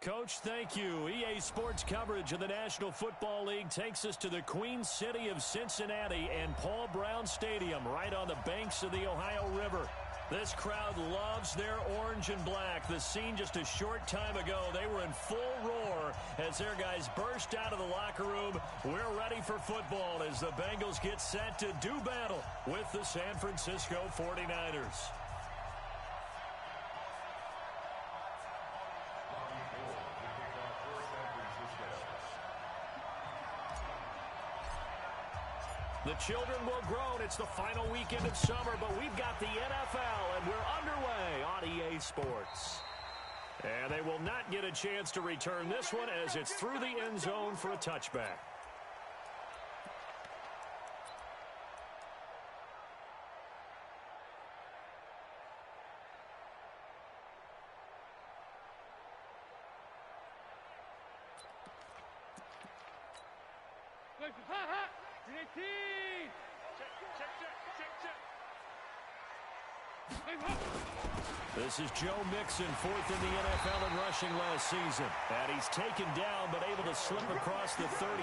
Coach, thank you. EA Sports coverage of the National Football League takes us to the Queen City of Cincinnati and Paul Brown Stadium right on the banks of the Ohio River. This crowd loves their orange and black. The scene just a short time ago, they were in full roar as their guys burst out of the locker room. We're ready for football as the Bengals get set to do battle with the San Francisco 49ers. The children will groan. It's the final weekend of summer, but we've got the NFL, and we're underway on EA Sports. And they will not get a chance to return this one as it's through the end zone for a touchback. This is Joe Mixon, fourth in the NFL in rushing last season. And he's taken down, but able to slip across the 35.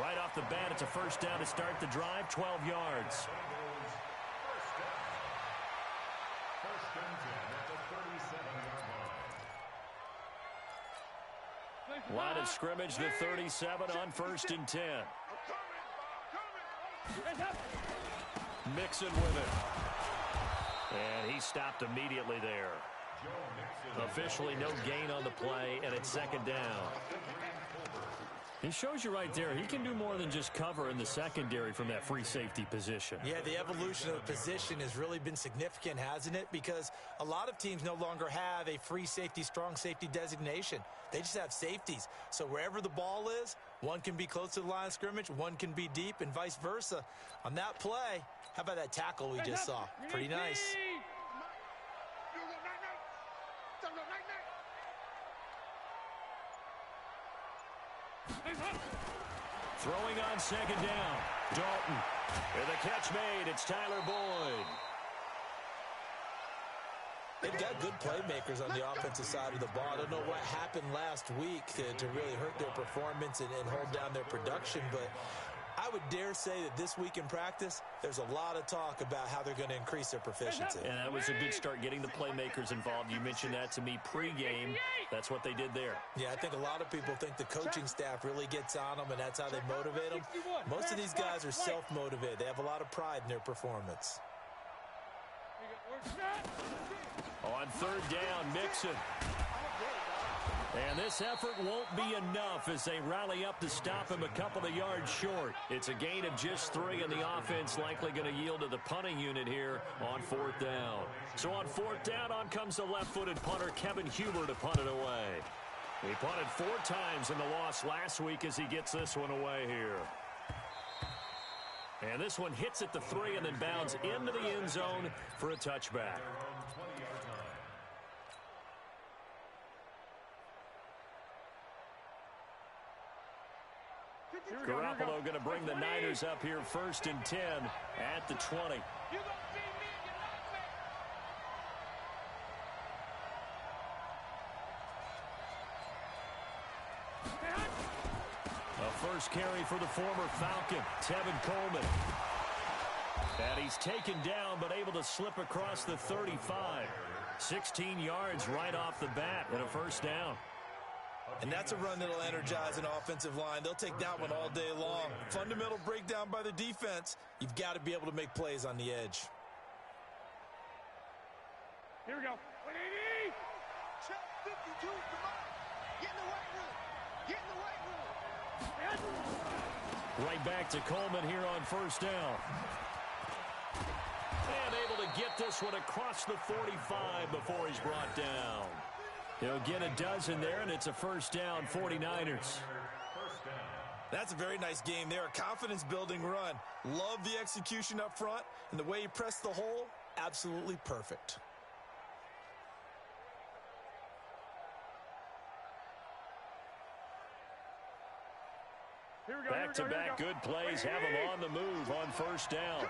Right off the bat, it's a first down to start the drive, 12 yards. Line of scrimmage, the 37 on 1st and 10. Mixon with it. And he stopped immediately there. Officially no gain on the play, and it's second down. He shows you right there, he can do more than just cover in the secondary from that free safety position. Yeah, the evolution of the position has really been significant, hasn't it? Because a lot of teams no longer have a free safety, strong safety designation. They just have safeties. So wherever the ball is, one can be close to the line of scrimmage, one can be deep, and vice versa. On that play, how about that tackle we just saw? Pretty nice. Throwing on second down. Dalton. With a catch made, it's Tyler Boyd. They've got good playmakers on the offensive side of the ball. I don't know what happened last week to really hurt their performance and hold down their production, but I would dare say that this week in practice, there's a lot of talk about how they're going to increase their proficiency. And that was a good start, getting the playmakers involved. You mentioned that to me pregame. That's what they did there. Yeah, I think a lot of people think the coaching staff really gets on them, and that's how they motivate them. Most of these guys are self-motivated. They have a lot of pride in their performance. On third down, Mixon. And this effort won't be enough as they rally up to stop him a couple of yards short. It's a gain of just 3, and the offense likely going to yield to the punting unit here on fourth down. So on fourth down, on comes the left-footed punter, Kevin Huber, to punt it away. He punted 4 times in the loss last week as he gets this one away here. And this one hits at the 3 and then bounds into the end zone for a touchback. Garoppolo going to bring the Niners up here 1st and 10 at the 20. A first carry for the former Falcon, Tevin Coleman. And he's taken down but able to slip across the 35. 16 yards right off the bat and a first down. And that's a run that'll energize an offensive line. They'll take that one all day long. Fundamental breakdown by the defense. You've got to be able to make plays on the edge. Here we go. Check 52, come on. Get in the weight room. Get in the weight room. Right back to Coleman here on first down. And able to get this one across the 45 before he's brought down. He'll get a dozen there, and it's a first down, 49ers. That's a very nice game there. A confidence-building run. Love the execution up front, and the way he pressed the hole, absolutely perfect. Back-to-back good plays have him on the move on first down.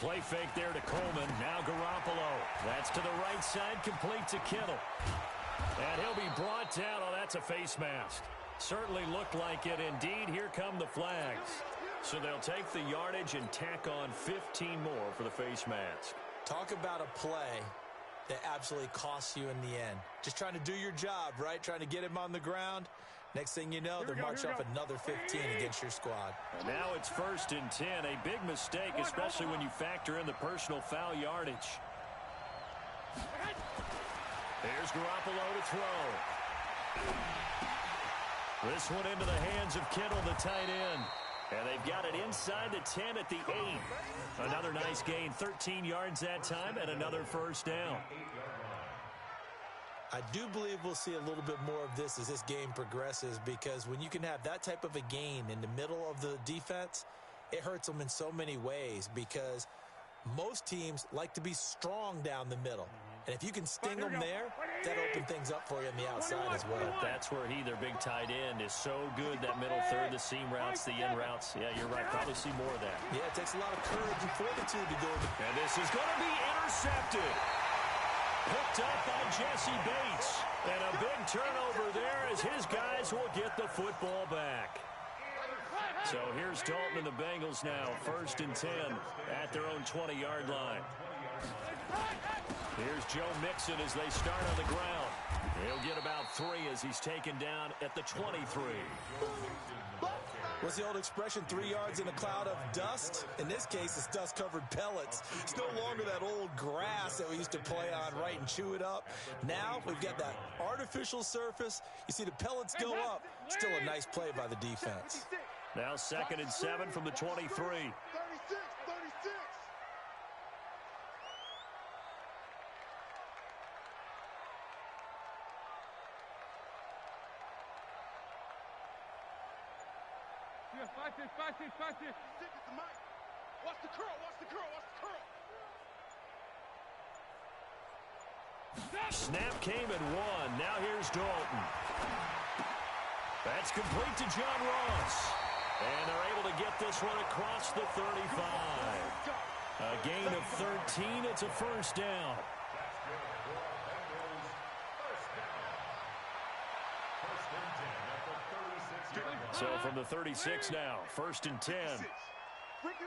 Play fake there to Coleman. Now Garoppolo. That's to the right side, complete to Kittle. And he'll be brought down. Oh, that's a face mask. Certainly looked like it. Indeed, here come the flags. So they'll take the yardage and tack on 15 more for the face mask. Talk about a play that absolutely costs you in the end. Just trying to do your job, right? Trying to get him on the ground. Next thing you know, they'll march off another 15 against your squad. And now it's 1st and 10. A big mistake, especially when you factor in the personal foul yardage. Here's Garoppolo to throw. This one into the hands of Kittle, the tight end. And they've got it inside the 10 at the 8. Another nice gain, 13 yards that time, and another first down. I do believe we'll see a little bit more of this as this game progresses, because when you can have that type of a gain in the middle of the defense, it hurts them in so many ways, because most teams like to be strong down the middle. And if you can sting them there, that opens things up for you on the outside as well. That's where their big tight end, is so good, that middle third, the seam routes, the in routes. Yeah, you're right. Probably see more of that. Yeah, it takes a lot of courage and fortitude to go. And this is going to be intercepted. Picked up by Jesse Bates. And a big turnover there as his guys will get the football back. So here's Dalton and the Bengals now, 1st and 10 at their own 20-yard line. Here's Joe Mixon as they start on the ground. He'll get about 3 as he's taken down at the 23. What's the old expression, 3 yards in a cloud of dust? In this case, it's dust-covered pellets. It's no longer that old grass that we used to play on, right, and chew it up. Now we've got that artificial surface. You see the pellets go up. Still a nice play by the defense. Now 2nd and 7 from the 23. 36. Watch this. Watch the curl. Snap came at 1. Now here's Dalton. That's complete to John Ross. And they're able to get this one across the 35. A gain of 13. It's a first down. So from the 36 now, 1st and 10. Ricky.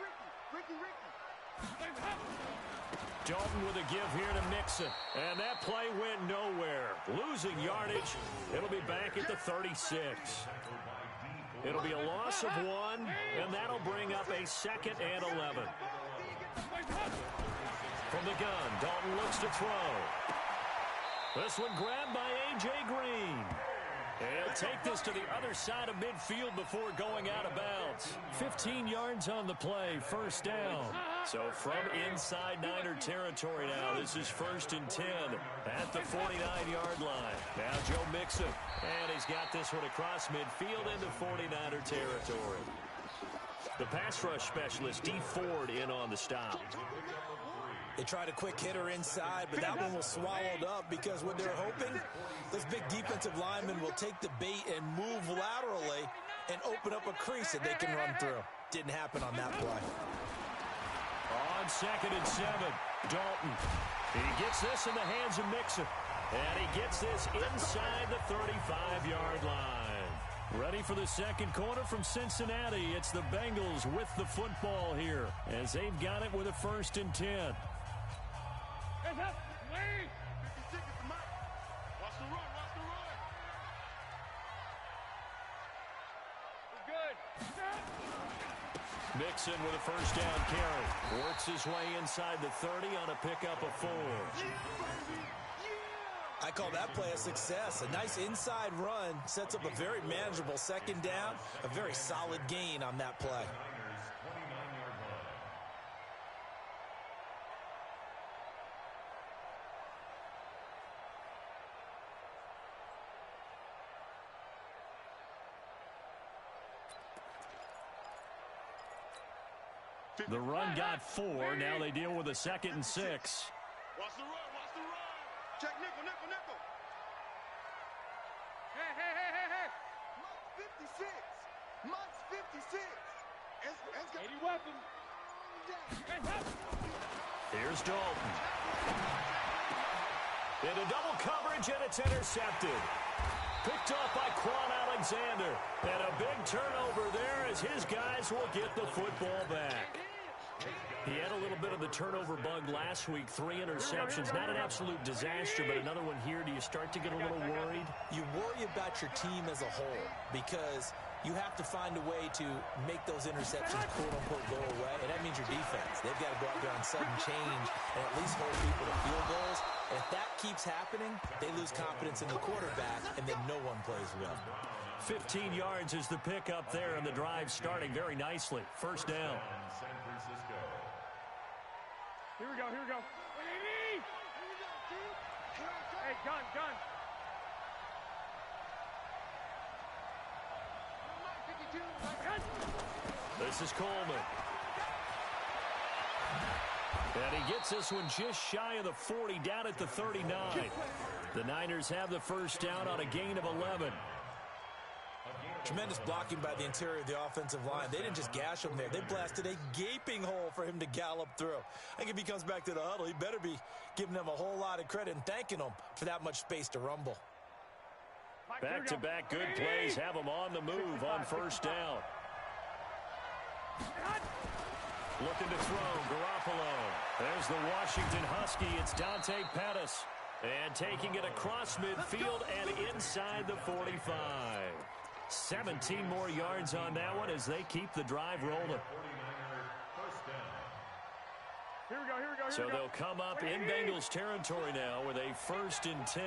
Dalton with a give here to Mixon. And that play went nowhere. Losing yardage. It'll be back at the 36. It'll be a loss of 1, and that'll bring up a 2nd and 11. From the gun, Dalton looks to throw. This one grabbed by A.J. Green. He'll take this to the other side of midfield before going out of bounds. 15 yards on the play, first down. So from inside Niner territory now, this is 1st and 10 at the 49-yard line. Now Joe Mixon, and he's got this one across midfield into 49er territory. The pass rush specialist, D. Ford, in on the stop. They tried a quick hitter inside, but that one was swallowed up, because what they're hoping, this big defensive lineman will take the bait and move laterally and open up a crease that they can run through. Didn't happen on that play. On 2nd and 7, Dalton. He gets this in the hands of Mixon. And he gets this inside the 35-yard line. Ready for the second quarter from Cincinnati. It's the Bengals with the football here, as they've got it with a 1st and 10. Watch the run. We're good. Mixon with a first down carry. Works his way inside the 30 on a pickup of 4. I call that play a success. A nice inside run sets up a very manageable 2nd down. A very solid gain on that play. The run got 4. Now they deal with a 2nd and 6. Watch the run. Check nickel. Hey. Monk's 56. 80 weapons. Here's Dalton. Into double coverage, and it's intercepted. Picked off by Quan Alexander. And a big turnover there as his guys will get the football back. He had a little bit of the turnover bug last week. 3 interceptions. Not an absolute disaster, but another one here. Do you start to get a little worried? You worry about your team as a whole because you have to find a way to make those interceptions, quote-unquote, go away, and that means your defense. They've got to go out there on sudden change and at least hold people to field goals. And if that keeps happening, they lose confidence in the quarterback, and then no one plays well. 15 yards is the pickup there, and the drive starting very nicely. First down. Here we go, here we go. Hey, gun. This is Coleman. And he gets this one just shy of the 40, down at the 39. The Niners have the first down on a gain of 11. Tremendous blocking by the interior of the offensive line. They didn't just gash him there. They blasted a gaping hole for him to gallop through. I think if he comes back to the huddle, he better be giving them a whole lot of credit and thanking them for that much space to rumble. Back-to-back good plays have them on the move on first down. Looking to throw, Garoppolo. There's the Washington Husky. It's Dante Pettis. And taking it across midfield and inside the 45. 17 more yards on that one as they keep the drive rolling. Here we go. So they'll come up in Bengals territory now with a 1st and 10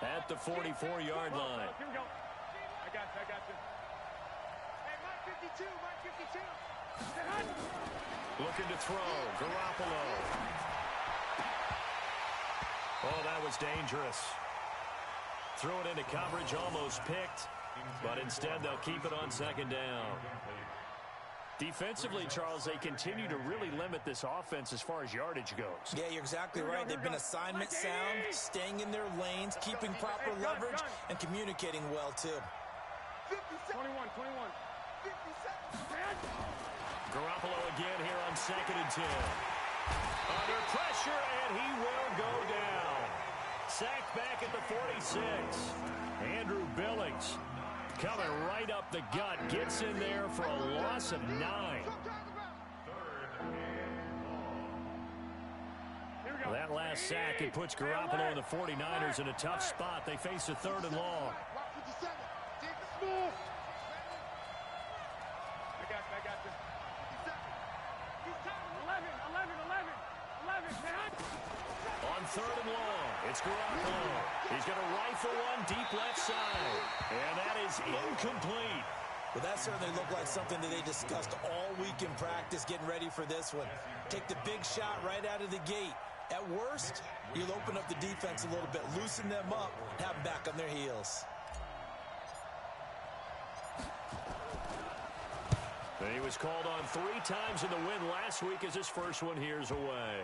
at the 44-yard line. Here we go. I got you. Hey, Mike 52. Looking to throw, Garoppolo. Oh, that was dangerous. Threw it into coverage, almost picked, but instead they'll keep it on second down. Defensively, Charles, they continue to really limit this offense as far as yardage goes. Yeah, you're exactly right. They've been assignment sound, staying in their lanes, keeping proper leverage, and communicating well, too. 21. Garoppolo again here on 2nd and 10. Under pressure, and he will go down. Sacked back at the 46. Andrew Billings coming right up the gut. Gets in there for a loss of 9. That last sack, it puts Garoppolo and the 49ers in a tough spot. They face a 3rd and long. I got you. 11. On 3rd and long, it's Garoppolo. He's going to rifle one deep left side. And that is incomplete. Well, that certainly looked like something that they discussed all week in practice, getting ready for this one. Take the big shot right out of the gate. At worst, you'll open up the defense a little bit, loosen them up, have them back on their heels. He was called on 3 times in the win last week as his first one here's away.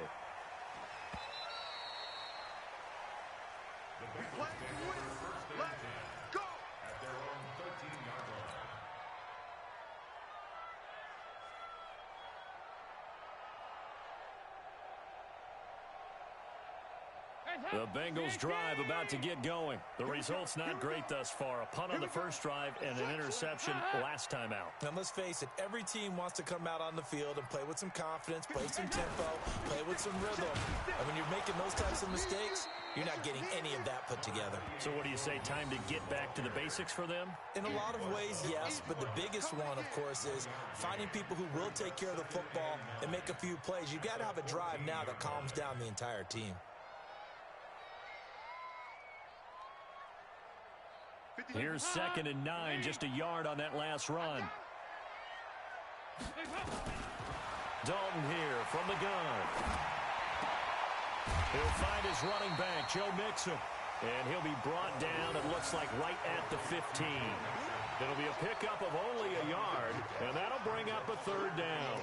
The Bengals drive about to get going. The result's not great thus far. A punt on the first drive and an interception last time out. And let's face it, every team wants to come out on the field and play with some confidence, play some tempo, play with some rhythm. And when you're making those types of mistakes, you're not getting any of that put together. So what do you say, time to get back to the basics for them? In a lot of ways, yes, but the biggest one, of course, is finding people who will take care of the football and make a few plays. You've got to have a drive now that calms down the entire team. Here's 2nd and 9, just a yard on that last run. Dalton here from the gun. He'll find his running back, Joe Mixon. And he'll be brought down, it looks like, right at the 15. It'll be a pickup of only a yard, and that'll bring up a 3rd down.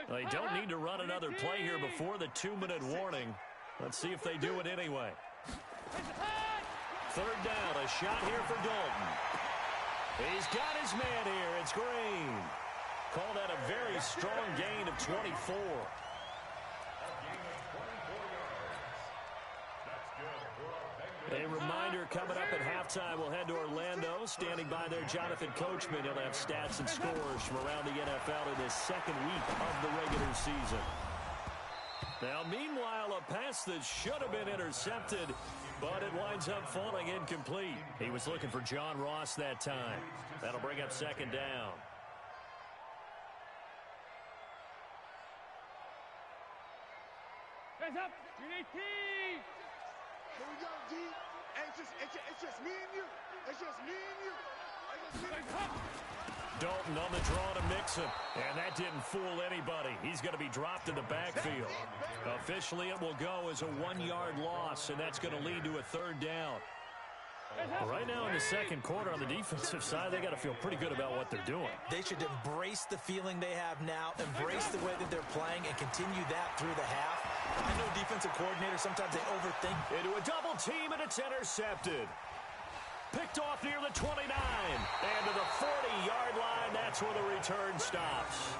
They don't need to run another play here before the 2-minute warning. Let's see if they do it anyway. 3rd down, a shot here for Dalton. He's got his man here. It's Green. Call that a very strong gain of 24. A reminder coming up at halftime. We'll head to Orlando. Standing by there, Jonathan Coachman. He'll have stats and scores from around the NFL in this second week of the regular season. Now, meanwhile, a pass that should have been intercepted, but it winds up falling incomplete. He was looking for John Ross that time. That'll bring up second down. Hands up. UDT. Here we go, D. It's just me and you. It's just me and you. Dalton on the draw to Mixon. And that didn't fool anybody. He's going to be dropped in the backfield. Officially, it will go as a 1-yard loss, and that's going to lead to a third down. Right now in the second quarter on the defensive side, they got to feel pretty good about what they're doing. They should embrace the feeling they have now, embrace the way that they're playing, and continue that through the half. I know defensive coordinators, sometimes they overthink. Into a double team, and it's intercepted. Picked off near the 29. And to the 40-yard line, that's where the return stops.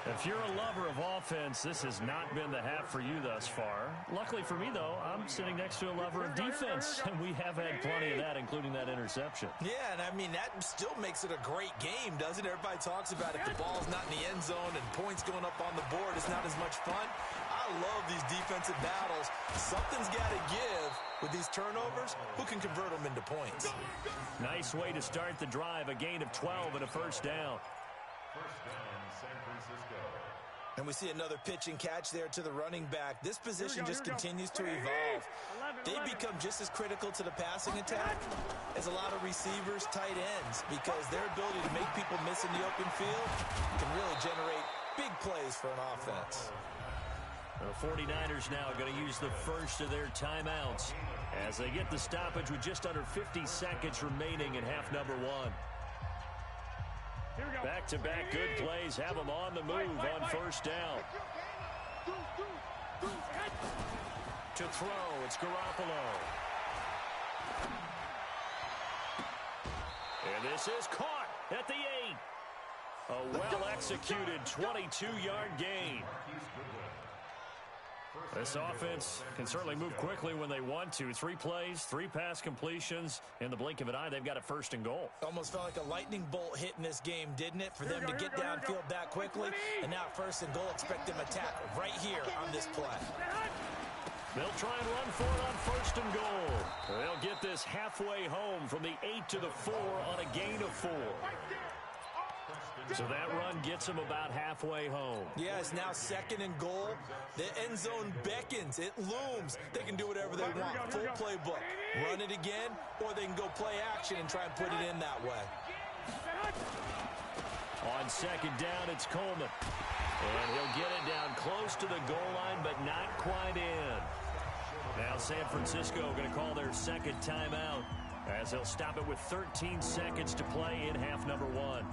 If you're a lover of offense, this has not been the half for you thus far. Luckily for me, though, I'm sitting next to a lover of defense, and we have had plenty of that, including that interception. Yeah, and I mean, that still makes it a great game, doesn't it? Everybody talks about if the ball's not in the end zone and points going up on the board, it's not as much fun. I love these defensive battles. Something's got to give with these turnovers. Who can convert them into points? Nice way to start the drive, a gain of 12 and a first down. First down, San Francisco. And we see another pitch and catch there to the running back. This position just continues to evolve. They become just as critical to the passing attack as a lot of receivers, tight ends, because their ability to make people miss in the open field can really generate big plays for an offense. The 49ers now going to use the first of their timeouts as they get the stoppage with just under 50 seconds remaining in half number one. Back-to-back good plays have them on the move on first down. To throw, it's Garoppolo. And this is caught at the 8. A well-executed 22-yard gain. This offense can certainly move quickly when they want to. 3 plays, 3 pass completions. In the blink of an eye, they've got a first and goal. Almost felt like a lightning bolt hit in this game, didn't it? For them to get downfield that quickly. And now first and goal, expect them to tackle right here on this play. They'll try and run for it on first and goal. They'll get this halfway home from the 8 to the 4 on a gain of 4. So that run gets them about halfway home. Yeah, it's now second and goal. The end zone beckons. It looms. They can do whatever they want. Full playbook. Run it again, or they can go play action and try and put it in that way. On second down, it's Coleman. And he'll get it down close to the goal line, but not quite in. Now San Francisco going to call their second timeout as they'll stop it with 13 seconds to play in half number one.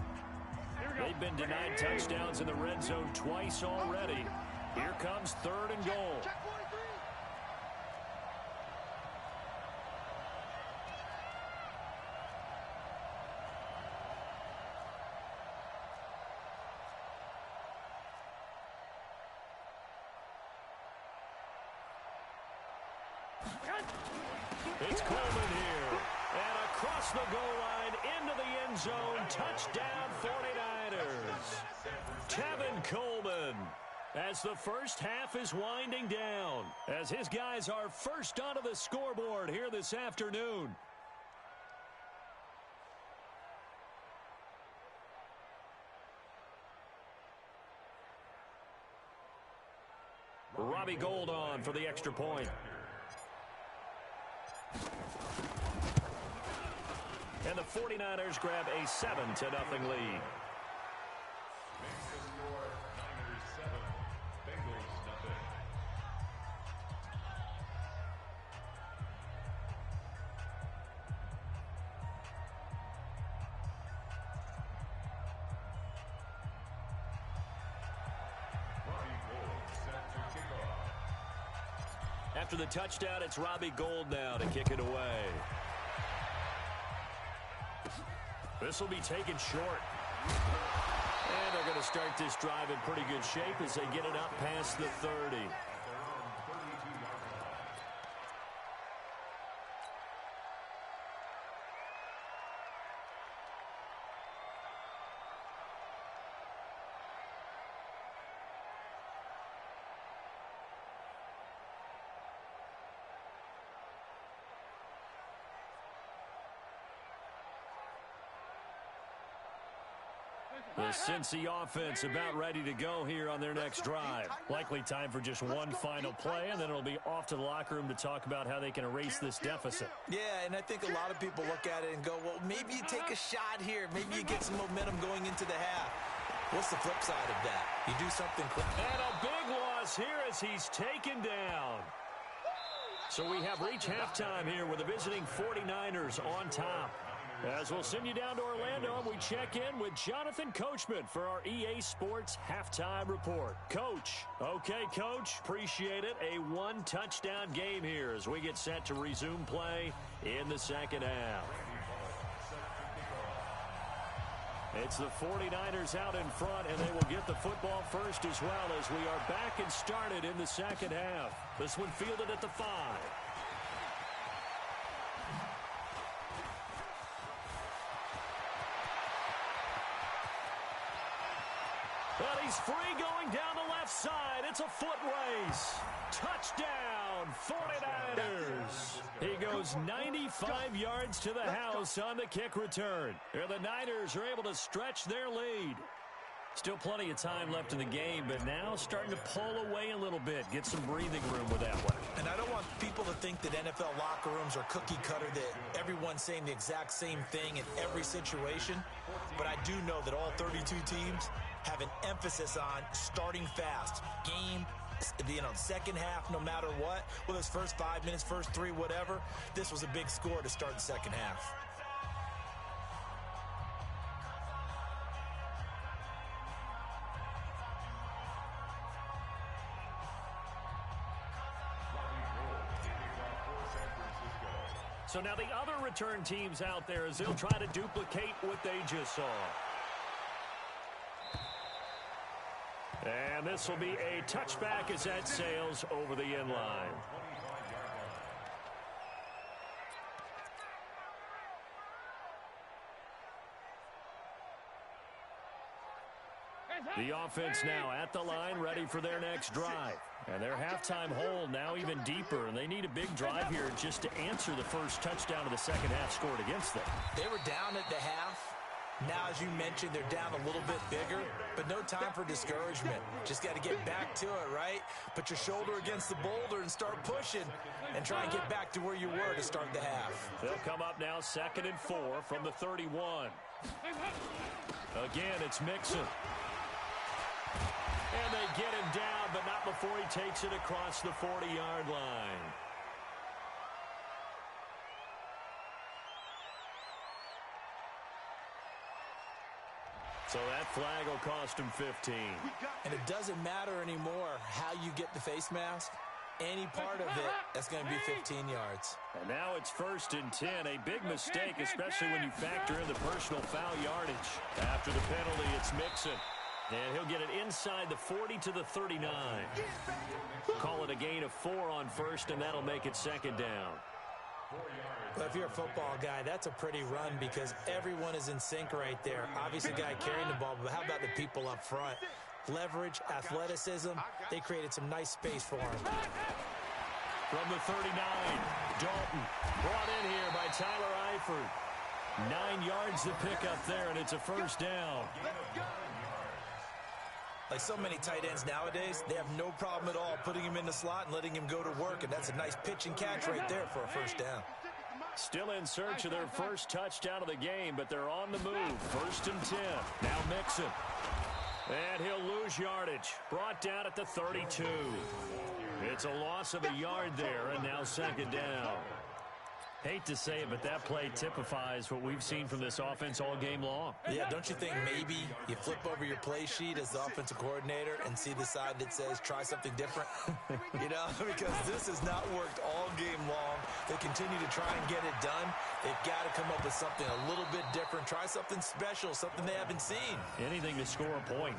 They've been denied touchdowns in the red zone twice already. Here comes third and goal. It's Coleman here. And across the goal line into the end zone. Touchdown 49ers. Tevin Coleman as the first half is winding down. As his guys are first onto the scoreboard here this afternoon. Robbie Gould on for the extra point. And the 49ers grab a 7-0 lead. Makes the score Niners 7, Bengals nothing. Robbie Gould set to kick off. After the touchdown, it's Robbie Gould now to kick it away. This will be taken short. And they're going to start this drive in pretty good shape as they get it up past the 30. The Cincy offense about ready to go here on their next drive. Likely time for just one final play, and then it'll be off to the locker room to talk about how they can erase this deficit. Yeah, and I think a lot of people look at it and go, well, maybe you take a shot here. Maybe you get some momentum going into the half. What's the flip side of that? You do something quick. And a big loss here as he's taken down. So we have reached halftime here with the visiting 49ers on top. As we'll send you down to Orlando, and we check in with Jonathan Coachman for our EA Sports Halftime Report. Coach. Okay, Coach. Appreciate it. A one-touchdown game here as we get set to resume play in the second half. It's the 49ers out in front, and they will get the football first as well as we are back and started in the second half. This one fielded at the 5. But he's free going down the left side. It's a foot race. Touchdown, 49ers. He goes 95 yards to the house on the kick return. The Niners are able to stretch their lead. Still plenty of time left in the game, but now starting to pull away a little bit. Get some breathing room with that one. And I don't want people to think that NFL locker rooms are cookie cutter, that everyone's saying the exact same thing in every situation. But I do know that all 32 teams have an emphasis on starting fast. Game, second half, no matter what. Whether it's first 5 minutes, first 3, whatever. This was a big score to start the second half. So now the other return teams out there as they'll try to duplicate what they just saw. And this will be a touchback as that sails over the end line. The offense now at the line, ready for their next drive. And their halftime hole now even deeper, and they need a big drive here just to answer the first touchdown of the second half scored against them. They were down at the half. Now, as you mentioned, they're down a little bit bigger, but no time for discouragement. Just got to get back to it, right? Put your shoulder against the boulder and start pushing and try and get back to where you were to start the half. They'll come up now 2nd and 4 from the 31. Again, it's Mixon. And they get him down, but not before he takes it across the 40-yard line. So that flag will cost him 15. And it doesn't matter anymore how you get the face mask. Any part of it, that's going to be 15 yards. And now it's 1st and 10. A big mistake, especially when you factor in the personal foul yardage. After the penalty, it's Mixon. And he'll get it inside the 40 to the 39. Call it a gain of 4 on 1st, and that'll make it 2nd down. Well, if you're a football guy, that's a pretty run because everyone is in sync right there. Obviously, guy carrying the ball, but how about the people up front? Leverage, athleticism, they created some nice space for him. From the 39, Dalton brought in here by Tyler Eifert. 9 yards to pick up there, and it's a 1st down. Like so many tight ends nowadays, they have no problem at all putting him in the slot and letting him go to work, and that's a nice pitch and catch right there for a 1st down. Still in search of their first touchdown of the game, but they're on the move. 1st and 10. Now Mixon. And he'll lose yardage. Brought down at the 32. It's a loss of a yard there, and now 2nd down. Hate to say it, but that play typifies what we've seen from this offense all game long. Yeah, don't you think maybe you flip over your play sheet as the offensive coordinator and see the side that says try something different? You know, because this has not worked all game long. They continue to try and get it done. They've got to come up with something a little bit different. Try something special, something they haven't seen. Anything to score a point.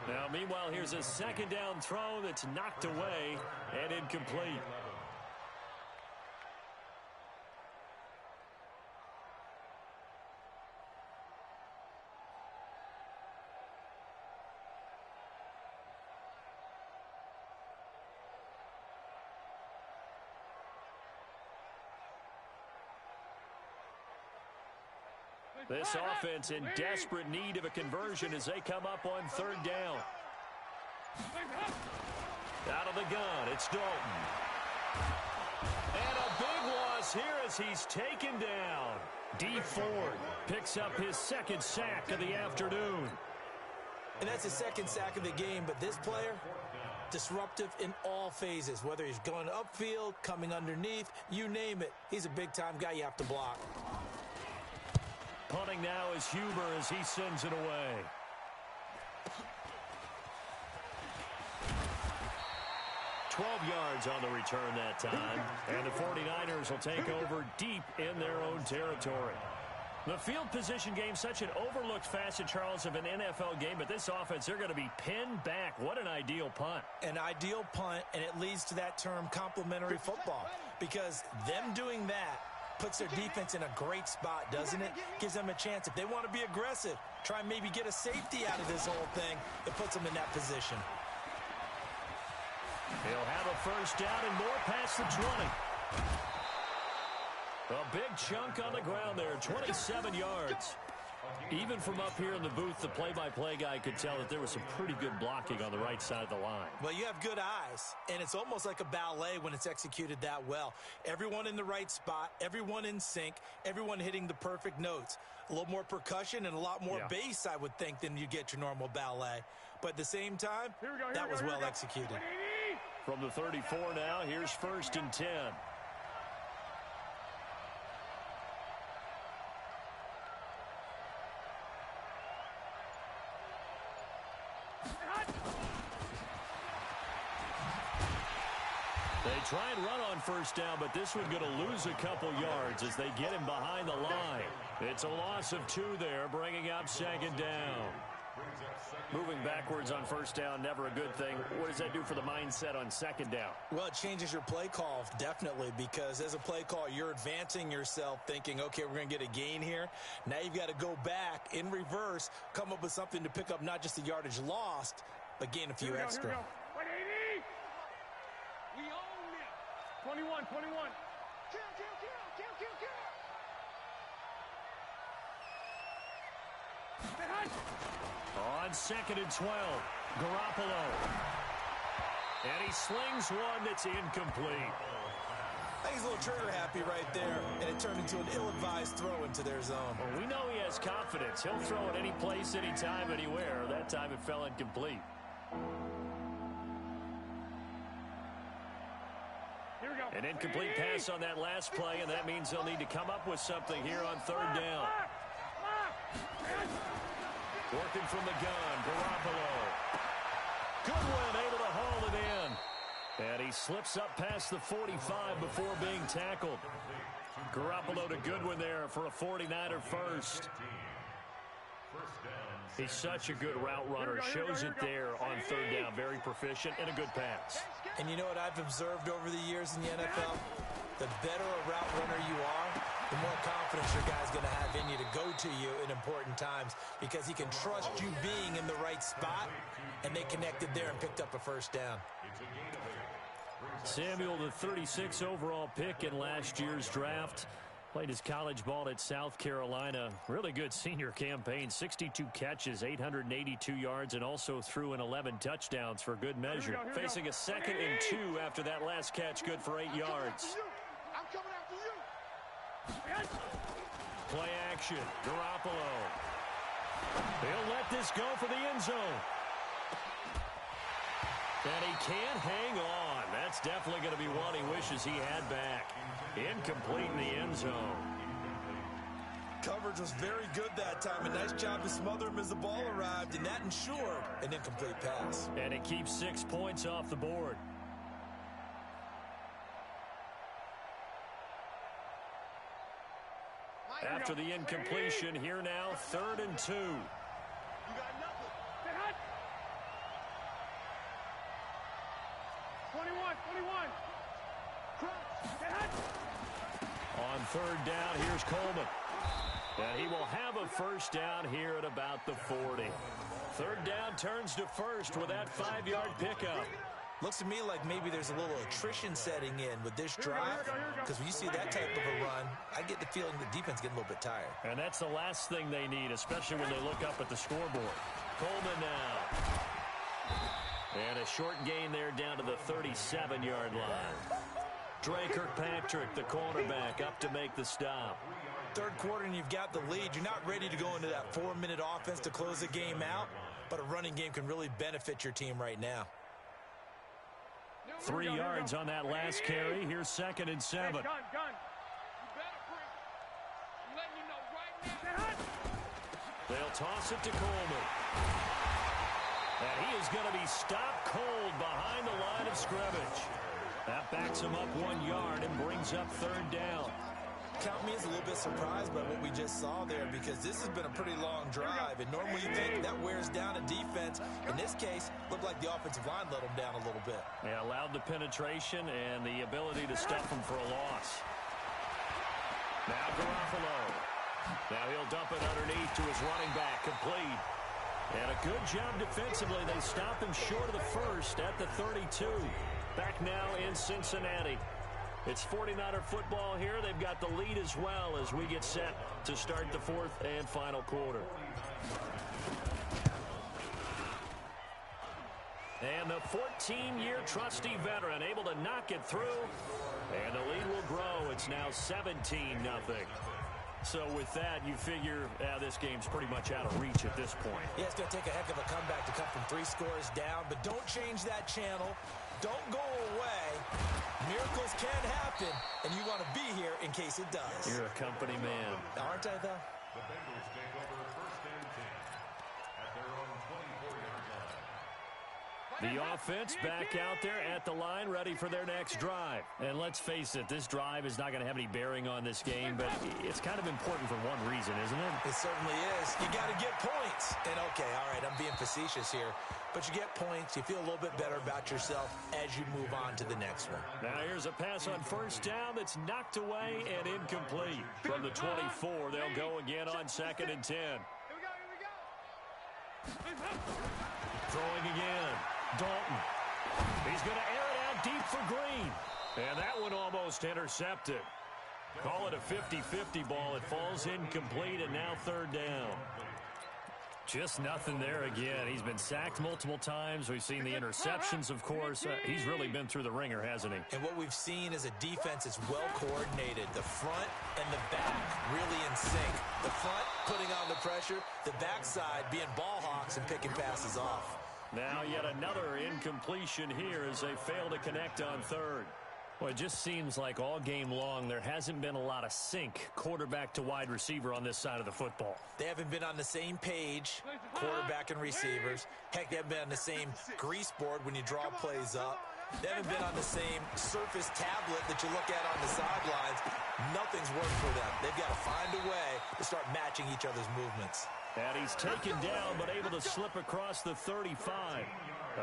Now, meanwhile, here's a second down throw that's knocked away and incomplete. This offense in desperate need of a conversion as they come up on third down. Out of the gun, it's Dalton. And a big loss here as he's taken down. D. Ford picks up his second sack of the afternoon. And that's his second sack of the game, but this player, disruptive in all phases, whether he's going upfield, coming underneath, you name it. He's a big-time guy you have to block. Punting now is Huber as he sends it away. $12 yards on the return that time. And the 49ers will take over deep in their own territory. The field position game, such an overlooked facet, Charles, of an NFL game. But this offense, they're going to be pinned back. What an ideal punt. An ideal punt, and it leads to that term complementary football. Because them doing that puts their defense in a great spot, doesn't it? Gives them a chance. If they want to be aggressive, try and maybe get a safety out of this whole thing, it puts them in that position. He'll have a first down and more past the 20. A big chunk on the ground there, 27 yards. Even from up here in the booth, the play-by-play guy could tell that there was some pretty good blocking on the right side of the line. Well, you have good eyes, and it's almost like a ballet when it's executed that well. Everyone in the right spot, everyone in sync, everyone hitting the perfect notes. A little more percussion and a lot more bass, I would think, than you get your normal ballet. But at the same time, that was well executed. From the 34 now, here's 1st and 10. They try and run on first down, but this one's going to lose a couple yards as they get him behind the line. It's a loss of 2 there, bringing up second down. Moving backwards on first down, never a good thing. What does that do for the mindset on second down? Well, it changes your play call, definitely, because as a play call, you're advancing yourself thinking, okay, we're going to get a gain here. Now you've got to go back in reverse, come up with something to pick up not just the yardage lost, but gain a few extra. 180. We own it. 21. Kill. On 2nd and 12, Garoppolo. And he slings one that's incomplete. I think he's a little trigger happy right there, and it turned into an ill-advised throw into their zone. Well, we know he has confidence. He'll throw it any place, anytime, anywhere. That time it fell incomplete. Here we go. An incomplete pass on that last play, and that means they'll need to come up with something here on third down. Working from the gun, Garoppolo. Goodwin able to haul it in. And he slips up past the 45 before being tackled. Garoppolo to Goodwin there for a 49er first. He's such a good route runner. Shows it there on third down. Very proficient and a good pass. And you know what I've observed over the years in the NFL? The better a route runner you are, the more confidence your guy's going to have in you to go to you in important times because he can trust you being in the right spot, and they connected there and picked up a first down. Samuel, the 36 overall pick in last year's draft. Played his college ball at South Carolina. Really good senior campaign. 62 catches, 882 yards, and also threw in 11 touchdowns for good measure. Facing a 2nd and 2 after that last catch, good for 8 yards. I'm coming after you. Play action. Garoppolo. He'll let this go for the end zone. And he can't hang on. That's definitely going to be one he wishes he had back. Incomplete in the end zone. Coverage was very good that time. A nice job to smother him as the ball arrived, and that ensured an incomplete pass. And it keeps 6 points off the board. After the incompletion, here now, 3rd and 2. You got nothing. 21. On 3rd down, here's Coleman. And he will have a first down here at about the 40. 3rd down turns to first with that 5-yard pickup. Looks to me like maybe there's a little attrition setting in with this drive, because when you see that type of a run, I get the feeling the defense getting a little bit tired. And that's the last thing they need, especially when they look up at the scoreboard. Coleman now. And a short gain there down to the 37-yard line. Dre Kirkpatrick, the cornerback, up to make the stop. 3rd quarter and you've got the lead. You're not ready to go into that 4-minute offense to close the game out, but a running game can really benefit your team right now. 3 yards on that last carry. Here's 2nd and 7. Gun. You better bring. I'm letting you know right now. They'll toss it to Coleman. And he is going to be stopped cold behind the line of scrimmage. That backs him up 1 yard and brings up 3rd down. Count me as a little bit surprised by what we just saw there, because this has been a pretty long drive, and normally you think that wears down a defense. In this case, looked like the offensive line let them down a little bit. Yeah, allowed the penetration and the ability to stuff them for a loss. Now Garofalo. Now he'll dump it underneath to his running back, complete. And a good job defensively. They stop him short of the first at the 32. Back now in Cincinnati. It's 49er football here. They've got the lead as well as we get set to start the 4th and final quarter. And the 14-year trusty veteran able to knock it through. And the lead will grow. It's now 17-0. So with that, you figure this game's pretty much out of reach at this point. Yeah, it's going to take a heck of a comeback to come from 3 scores down. But don't change that channel. Don't go away. Miracles can happen, and you want to be here in case it does. You're a company man. Aren't I, though? The Bengals take over 1st and 10 at their own 24-yard line. The offense back out there at the line, ready for their next drive. And let's face it, this drive is not going to have any bearing on this game, but it's kind of important for one reason, isn't it? It certainly is. You got to get points. And, okay, all right, I'm being facetious here. But you get points, you feel a little bit better about yourself as you move on to the next one. Now here's a pass on 1st down that's knocked away and incomplete. From the 24, they'll go again on 2nd and 10. Here we go. Throwing again. Dalton. He's going to air it out deep for Green. And that one almost intercepted. Call it a 50-50 ball. It falls incomplete, and now 3rd down. Just nothing there again. He's been sacked multiple times. We've seen the interceptions, of course. He's really been through the ringer, hasn't he? And what we've seen is a defense that's well coordinated. The front and the back really in sync. The front putting on the pressure. The backside being ball hawks and picking passes off. Now yet another incompletion here as they fail to connect on 3rd. Well, it just seems like all game long there hasn't been a lot of sync quarterback to wide receiver on this side of the football. They haven't been on the same page, quarterback and receivers. Heck, they haven't been on the same grease board when you draw plays up. They haven't been on the same surface tablet that you look at on the sidelines. Nothing's worked for them. They've got to find a way to start matching each other's movements. And he's taken down but able to slip across the 35.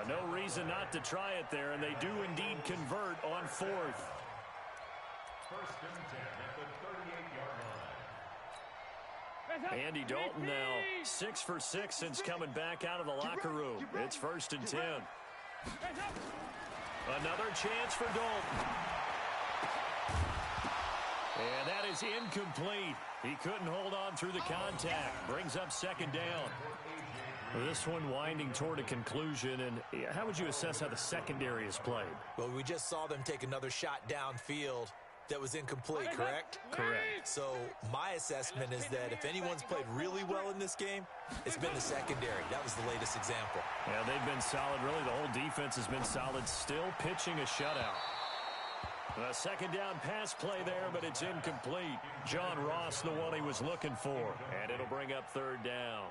No reason not to try it there, and they do indeed convert on 4th. 1st and 10 at the 38-yard line. Andy Dalton now 6 for 6 since coming back out of the locker room. It's 1st and 10. Another chance for Dalton. And that is incomplete. He couldn't hold on through the contact. Brings up 2nd down. This one winding toward a conclusion, and how would you assess how the secondary is played? Well, we just saw them take another shot downfield. that was incomplete, correct? Correct. So my assessment is that if anyone's played really well in this game, it's been the secondary. That was the latest example. Yeah, they've been solid. Really, the whole defense has been solid. Still pitching a shutout. A second down pass play there, but it's incomplete. John Ross, the one he was looking for. And it'll bring up third down.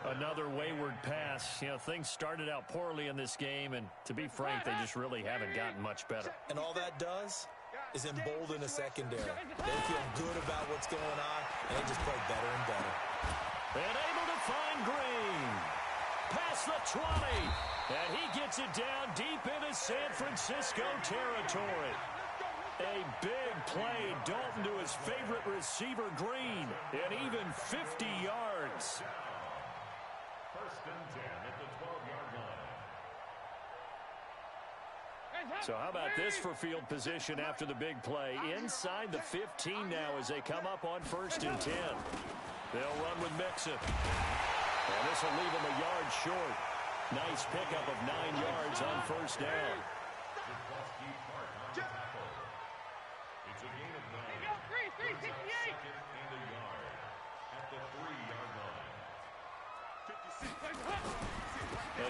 Another wayward pass. You know, things started out poorly in this game, and to be frank, they just really haven't gotten much better. And all that does is embolden a secondary. They feel good about what's going on, and they just play better and better. And able to find Green. Past the 20. And he gets it down deep into San Francisco territory. A big play. Dalton to his favorite receiver, Green. And even 50 yards. First and 10 at the 12-yard line. So how about this for field position after the big play? Inside the 15 now as they come up on first and 10. They'll run with Mixon. And this will leave them a yard short. Nice pickup of 9 yards on first down. It's a gain of 9. Brings up second and a yard at the 3-yard line.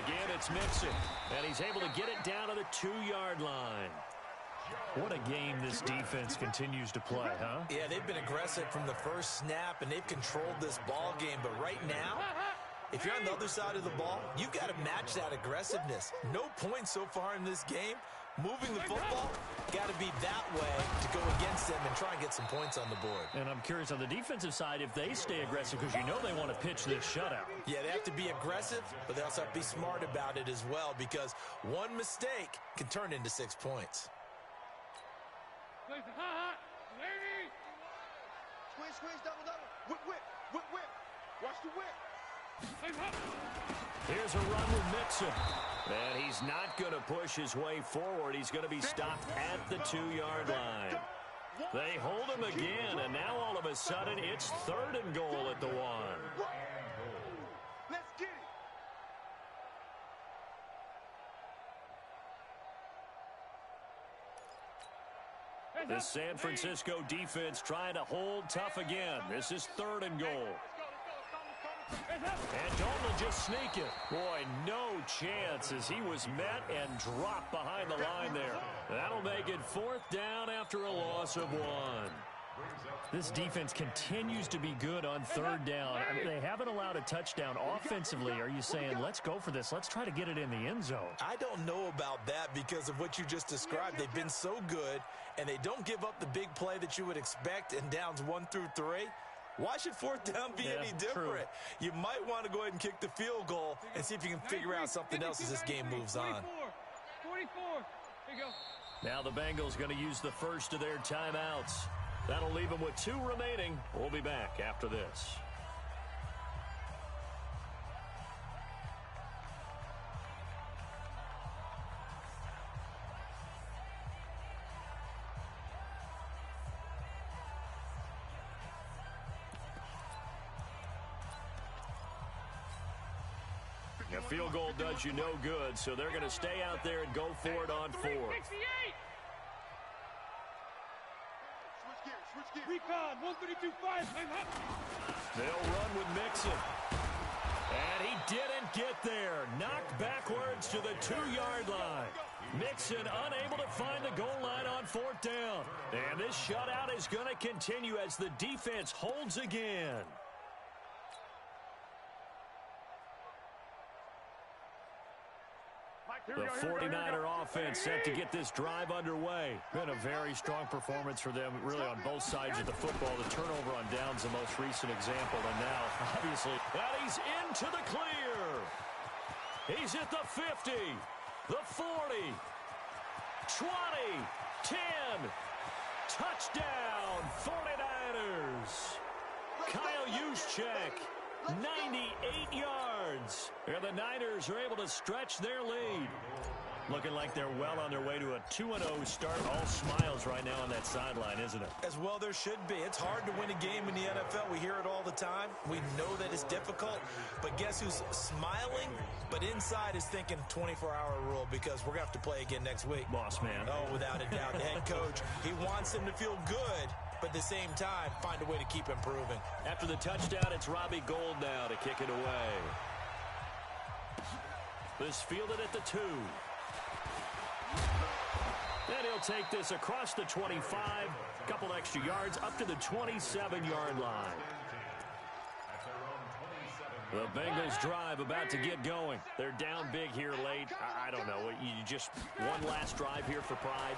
Again, it's Mixon. And he's able to get it down to the 2-yard line. What a game this defense continues to play, huh? Yeah, they've been aggressive from the first snap, and they've controlled this ball game. But right now, if you're on the other side of the ball, you've got to match that aggressiveness. No points so far in this game. Moving the football, got to be that way to go against them and try and get some points on the board. And I'm curious on the defensive side if they stay aggressive, because you know they want to pitch this shutout. Yeah, they have to be aggressive, but they also have to be smart about it as well, because one mistake can turn into 6 points. Squeeze, double. Whip. Watch the whip. Here's a run with Mixon. And he's not going to push his way forward. He's going to be stopped at the 2-yard line. They hold him again, and now all of a sudden it's 3rd and goal at the 1. Let's get it. The San Francisco defense trying to hold tough again. This is 3rd and goal. And Dalton will just sneak it. Boy, no chance as he was met and dropped behind the line there. That'll make it 4th down after a loss of 1. This defense continues to be good on 3rd down. I mean, they haven't allowed a touchdown. Offensively, are you saying, let's go for this? Let's try to get it in the end zone. I don't know about that because of what you just described. They've been so good, and they don't give up the big play that you would expect in downs 1 through 3. Why should 4th down be any different? True. You might want to go ahead and kick the field goal and see if you can figure out something else as this game moves on. 44. Here you go. Now the Bengals going to use the first of their timeouts. That'll leave them with 2 remaining. We'll be back after this. A field goal does you no good, so they're going to stay out there and go for it on 4th. Recon, 132.5. They'll run with Mixon. And he didn't get there. Knocked backwards to the 2-yard line. Mixon unable to find the goal line on 4th down. And this shutout is going to continue as the defense holds again. The 49er offense set to get this drive underway. Been a very strong performance for them, really, on both sides of the football. The turnover on downs, the most recent example. And now, obviously, and he's into the clear. He's at the 50, the 40, 20, 10. Touchdown, 49ers. Kyle Juszczyk. 98 yards. And the Niners are able to stretch their lead. Looking like they're well on their way to a 2-0 start. All smiles right now on that sideline, isn't it? As well there should be. It's hard to win a game in the NFL. We hear it all the time. We know that it's difficult. But guess who's smiling? But inside is thinking 24-hour rule, because we're going to have to play again next week. Boss man. Oh, without a doubt. The head coach, he wants them to feel good, but at the same time, find a way to keep improving. After the touchdown, it's Robbie Gould now to kick it away. This fielded at the 2. And he'll take this across the 25. A couple extra yards up to the 27-yard line. The Bengals drive about to get going. They're down big here late. I don't know. You just one last drive here for pride.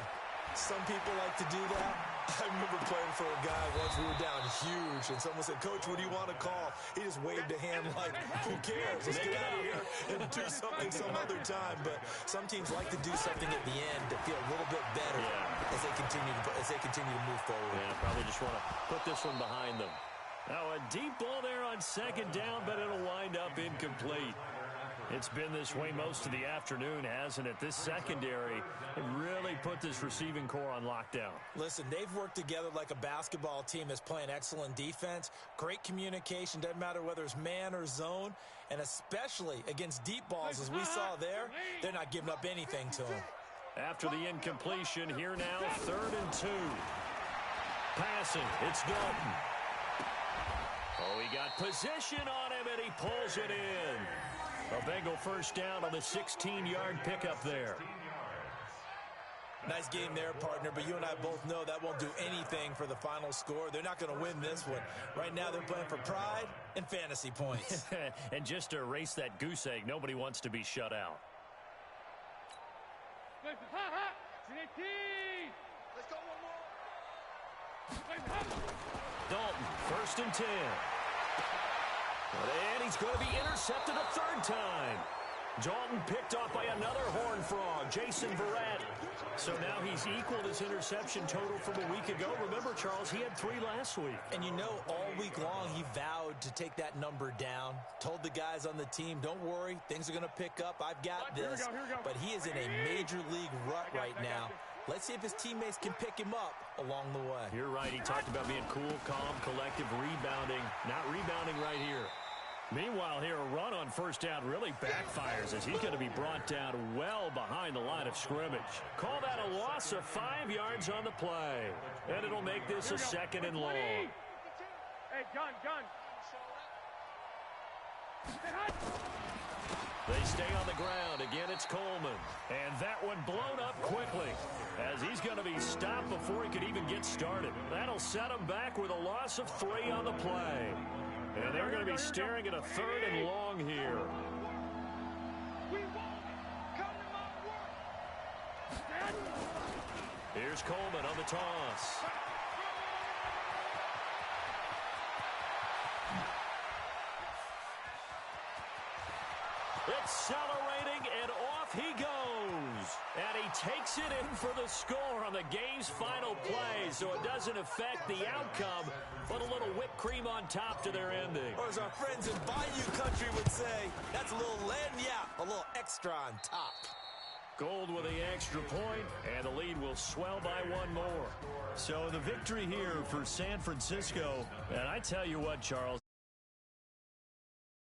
Some people like to do that. I remember playing for a guy once. We were down huge, and someone said, "Coach, what do you want to call?" He just waved a hand like, "Who cares? Let's get out of here and do something some other time." But some teams like to do something at the end to feel a little bit better as they continue to move forward. Yeah, probably just want to put this one behind them. Now a deep ball there on second down, but it'll wind up incomplete. It's been this way most of the afternoon, hasn't it? This secondary really put this receiving core on lockdown. Listen, they've worked together like a basketball team that's playing excellent defense. Great communication, doesn't matter whether it's man or zone, and especially against deep balls, as we saw there, they're not giving up anything to them. After the incompletion, here now, 3rd and 2. Passing, it's Dalton. Oh, he got position on him, and he pulls it in. A Bengal first down on the 16-yard pickup there. Nice game there, partner, but you and I both know that won't do anything for the final score. They're not going to win this one. Right now they're playing for pride and fantasy points. And just to erase that goose egg, nobody wants to be shut out. Let's go one more. Dalton, 1st and 10. And he's going to be intercepted a 3rd time. Dalton picked off by another Horned Frog, Jason Verrett. So now he's equaled his interception total from a week ago. Remember, Charles, he had 3 last week. And you know, all week long he vowed to take that number down. Told the guys on the team, don't worry, things are going to pick up. I've got this. Here we go. But he is in a major league rut right now. Let's see if his teammates can pick him up along the way. You're right. He talked about being cool, calm, collective, rebounding. Not rebounding right here. Meanwhile, here, a run on first down really backfires as he's going to be brought down well behind the line of scrimmage. Call that a loss of 5 yards on the play. And it'll make this a 2nd and long. Hey, gun. They stay on the ground. Again, it's Coleman. And that one blown up quickly as he's going to be stopped before he could even get started. That'll set him back with a loss of 3 on the play. And they're going to be staring at a 3rd and long here. Here's Coleman on the toss. Accelerating, and off he goes. And he takes it in for the score on the game's final play, so it doesn't affect the outcome, but a little whipped cream on top to their ending. Or as our friends in Bayou Country would say, that's a little a little extra on top. Gould with the extra point, and the lead will swell by 1 more. So the victory here for San Francisco, and I tell you what, Charles,